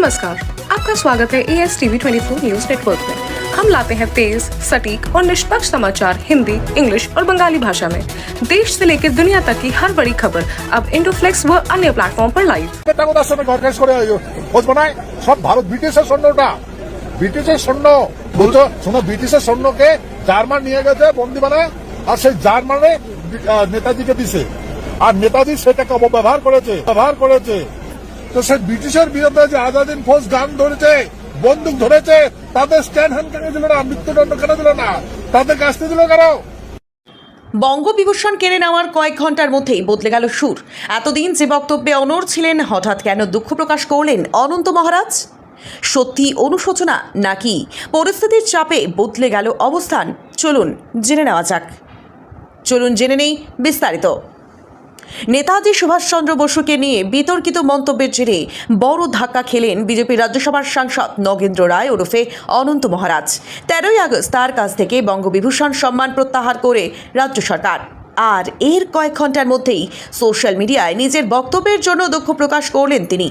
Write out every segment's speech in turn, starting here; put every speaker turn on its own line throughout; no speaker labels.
नमस्कार, आपका स्वागत है ASTV 24 न्यूज नेटवर्क में। हम लाते हैं तेज, सटीक और निष्पक्ष समाचार हिंदी, इंग्लिश और बंगाली भाषा में। देश से लेकर दुनिया तक की हर बड़ी खबर अब इंडोफ्लेक्स व अन्य प्लेटफॉर्म पर लाइव।
সব ভারত ব্রিটিশের সৈন্য, ওটা ব্রিটিশের সৈন্য বলছো, শোনো, ব্রিটিশের সৈন্যকে জার্মান নিয়ে গেছে বন্দি বানায়, আর সেই জার্মানে নেতাজিকে দিছে, আর নেতাজি সেটাকে অপব্যবহার করেছে। তো সেই ব্রিটিশের বিরুদ্ধে যে আজাদিন ফৌজ গান ধরেছে, বন্দুক ধরেছে, তাদের স্ট্যান্ড হ্যান্ড কেন দিল না, মৃত্যুদণ্ড কেন দিল না, তাদের শাস্তি দিল কেন?
বঙ্গবিভূষণ কেড়ে নেওয়ার কয়েক ঘন্টার মধ্যেই বদলে গেল সুর। এতদিন যে বক্তব্যে অনড় ছিলেন, হঠাৎ কেন দুঃখ প্রকাশ করলেন অনন্ত মহারাজ? সত্যি অনুশোচনা নাকি পরিস্থিতির চাপে বদলে গেল অবস্থান? চলুন জেনে নেওয়া যাক। চলুন জেনে নেই বিস্তারিত। নেতাজি সুভাষচন্দ্র বসুকে নিয়ে বিতর্কিত মন্তব্যের জেরে বড় ধাক্কা খেলেন বিজেপির রাজ্যসভার সাংসদ নগেন্দ্র রায় ওরফে অনন্ত মহারাজ। 13ই আগস্ট তার কাছ থেকে বঙ্গবিভূষণ সম্মান প্রত্যাহার করে রাজ্য সরকার। আর এর কয়েক ঘন্টার মধ্যেই সোশ্যাল মিডিয়ায় নিজের বক্তব্যের জন্য দুঃখ প্রকাশ করলেন তিনি।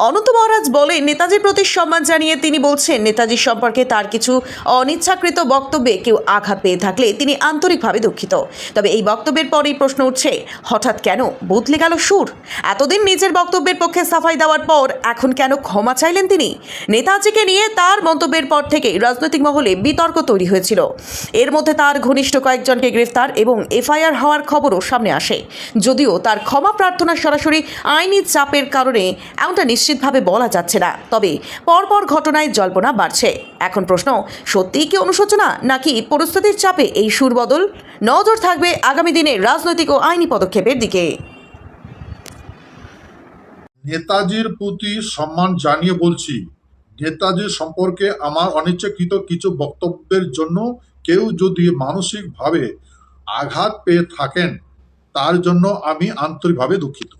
অনন্ত মহারাজ বলেন, নেতাজির প্রতি সম্মান জানিয়ে তিনি বলছেন, নেতাজির সম্পর্কে তার কিছু অনিচ্ছাকৃত বক্তব্যে কেউ আঘাত পেয়ে থাকলে তিনি আন্তরিকভাবে দুঃখিত। তবে এই বক্তব্যের পরেই প্রশ্ন উঠছে, হঠাৎ কেন বদলে গেল সুর? এতদিন নিজের বক্তব্যের পক্ষে সাফাই দেওয়ার পর এখন কেন ক্ষমা চাইলেন তিনি? নেতাজিকে নিয়ে তার মন্তব্যের পর থেকেই রাজনৈতিক মহলে বিতর্ক তৈরি হয়েছিল। এর মধ্যে তার ঘনিষ্ঠ কয়েকজনকে গ্রেফতার এবং এফআইআর হওয়ার খবরও সামনে আসে। যদিও তার ক্ষমা প্রার্থনা সরাসরি আইনি চাপের কারণে এমনটা নিশ্চিতভাবে বলা যাচ্ছে না, তবে পরপর ঘটনায় জল্পনা বাড়ছে। এখন প্রশ্ন, সত্যিই কি অনুশোচনা নাকি পরিস্থিতির চাপে এই সুর বদল? নজর থাকবে আগামী দিনে রাজনৈতিক ও আইনি পদক্ষেপের দিকে।
নেতাজির প্রতি সম্মান জানিয়ে বলছি, নেতাজির সম্পর্কে আমার অনিচ্ছাকৃত কিছু বক্তব্যের জন্য কেউ যদি মানসিকভাবে আঘাত পেয়ে থাকেন, তার জন্য আমি আন্তরিকভাবে দুঃখিত।